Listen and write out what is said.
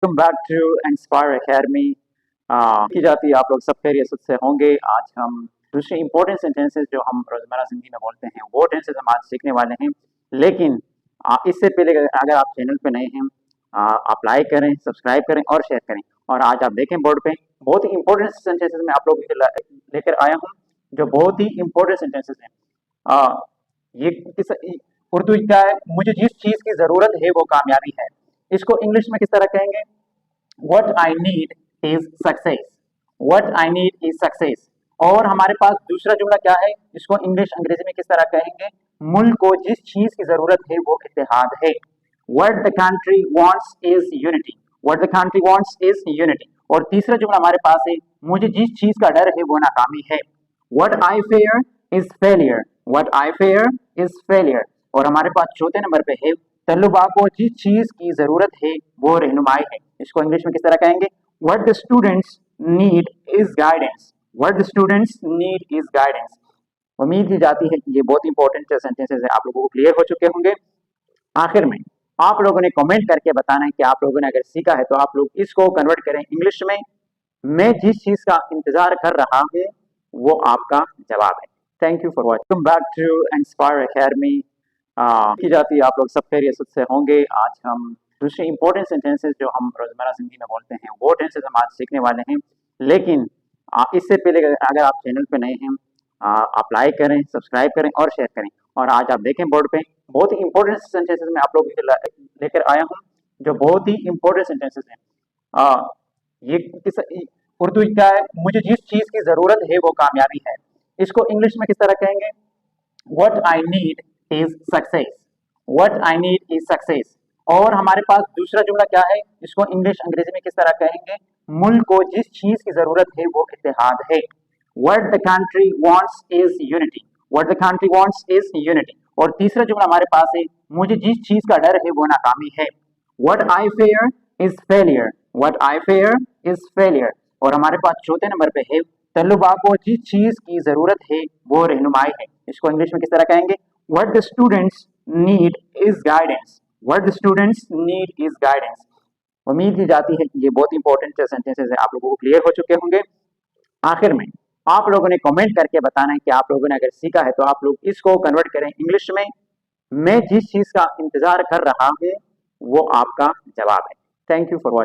Welcome back to Inspire Academy. की जाती है आप लोग सब खैरियत से होंगे। आज हम दूसरे इंपॉर्टेंट सेंटेंसेस जो हम रोजमर्रा जिंदगी में बोलते हैं वो टेंसेस हम आज सीखने वाले हैं। लेकिन इससे पहले अगर आप चैनल पे नए हैं, आप लाइक करें, सब्सक्राइब करें और शेयर करें। और आज आप देखें बोर्ड पे बहुत ही इंपॉर्टेंट सेंटेंसेस मैं आप लोगों के लिए लेकर आया हूँ, जो बहुत ही इंपॉर्टेंट सेंटेंसेस हैं। ये किस उर्दू का है, मुझे जिस चीज की जरूरत है वो कामयाबी है। इसको इंग्लिश में किस तरह कहेंगे? What I need is success. What I need is success. और हमारे पास दूसरा जुमला क्या है? इसको अंग्रेजी में किस तरह कहेंगे? मुल्क को जिस चीज की जरूरत है वो इत्तेहाद है। What the country wants is unity. What the country wants is unity. और तीसरा जुमला हमारे पास है, मुझे जिस चीज का डर है वो नाकामी है। What I fear is failure. What I fear is failure. और हमारे पास चौथे नंबर पे है, तलबा को जिस चीज की जरूरत है वो रहनुमाई है। इसको इंग्लिश में किस तरह कहेंगे? What the students need is guidance. What the students need is guidance. उम्मीद की जाती है कि ये बहुत इंपॉर्टेंट सेंटेंसेस है, आप लोगों को क्लियर हो चुके होंगे। आखिर में आप लोगों ने कमेंट करके बताना है कि आप लोगों ने अगर सीखा है तो आप लोग इसको कन्वर्ट करें इंग्लिश में। मैं जिस चीज का इंतजार कर रहा हूँ वो आपका जवाब है। Thank you for watching back to Inspire Academy. की जाती है आप लोग सब खैरियत से होंगे। आज हम दूसरे इंपॉर्टेंट सेंटेंसेस जो हम रोजमर्रा जिंदगी में बोलते हैं वो टेंसेस हम आज सीखने वाले हैं। लेकिन इससे पहले अगर आप चैनल पे नए हैं, आप लाइक करें, सब्सक्राइब करें और शेयर करें। और आज आप देखें बोर्ड पे बहुत ही इंपॉर्टेंट सेंटेंसेस मैं आप लोगों के लिए लेकर आया हूँ, जो बहुत ही इंपॉर्टेंट सेंटेंसेस हैं। ये किस उर्दू का है, मुझे जिस चीज की जरूरत है वो कामयाबी है। इसको इंग्लिश में किस तरह कहेंगे? What I need is success. What I need is success. और हमारे पास दूसरा जुमला क्या है? इसको अंग्रेजी में किस तरह कहेंगे? मुल्क को जिस चीज की जरूरत है वो इत्तेहाद है। What the country wants is unity. What the country wants is unity. और तीसरा जुमला हमारे पास है, मुझे जिस चीज का डर है वो नाकामी है। What I fear is failure. What I fear is failure. और हमारे पास चौथे नंबर पे है, तलबा को जिस चीज की जरूरत है वो रहनुमाई है। इसको इंग्लिश में किस तरह कहेंगे? What the students need is guidance. What the students need is guidance. उम्मीद की जाती है कि ये बहुत इंपॉर्टेंट सेंटेंसेस है, आप लोगों को क्लियर हो चुके होंगे। आखिर में आप लोगों ने कमेंट करके बताना है कि आप लोगों ने अगर सीखा है तो आप लोग इसको कन्वर्ट करें इंग्लिश में। मैं जिस चीज का इंतजार कर रहा हूँ वो आपका जवाब है। Thank you for watching.